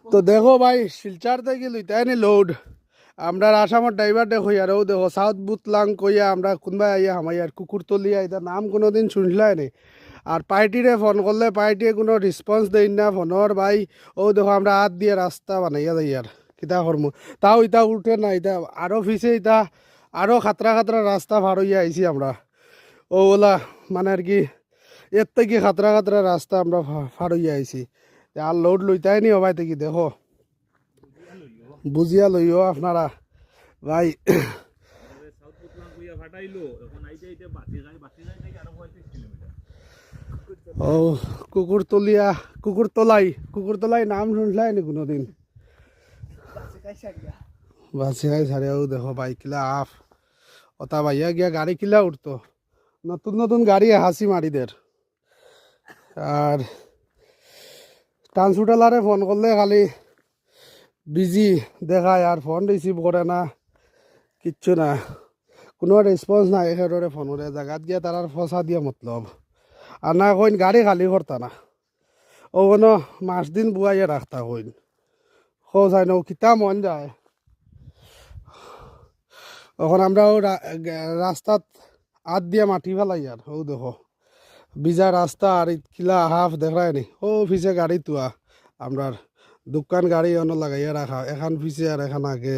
তো দেখো ভাই শিলচার থেকে লইতাই নি লোড আমরা আসামত ড্রাইভার দেখো আর ও দেখো সাউথ বুতলাং কইয়া আমরা কোনবা আইয়া হামাইয়ার কুকুরতলিয়া এটা নাম কোনোদিন শুনলাই নি আর পার্টিরে ফোন করলে পার্টিয়ে কোনো রেসপন্স দেই না ফোনর ভাই ও দেখো আমরা হাত দিয়ে রাস্তা বানাইয়া যাই আর কিতা করমু তাও ইটা উঠে না এটা আরও ফিসে ইটা আরও খাতরা খাতরা রাস্তা ভার হইয়া আইছি আমরা ও ওলা মানে আর কি এর থেকে খাতরা খাতরা রাস্তা আমরা ফার হইয়া আইছি আর লোড লইতাই নি হবাই থেকে দেখো বুঝিয়া লইও আপনারা ভাই ও কুকুরতলাই নাম শুনলাই নি কোনোদিন বাসি খাই সারিয়াও দেখো ভাই কিলা আফ ওটা ভাইয়া গিয়া গাড়ি কিলা উঠতো নতুন নতুন গাড়ি হাসি মারিদের আর ট্রান্সপোর্টালারে ফোন করলে খালি বিজি দেখায় আর ফোন রিসিভ করে না কিচ্ছু না কোনো রেসপন্স নাই একেবারে ফোন করে জায়গাত গিয়া তারার ফসা দিয়া মতলব আর না কইন গাড়ি খালি করতা না ও কোনো মাস দিন বুয়াইয়া রাখতা কইন খো যায় না কিতা মন যায় এখন আমরা ও রাস্তাত আত দিয়া মাটি ফেলাই আর ও দেখো বিজা রাস্তা আর কিলা হাফ দেখায় নি ও ফিসে গাড়ি তুয়া আমরার দোকান গাড়ি অন্য লাগাইয়া রাখা এখান ফিসে আর এখান আগে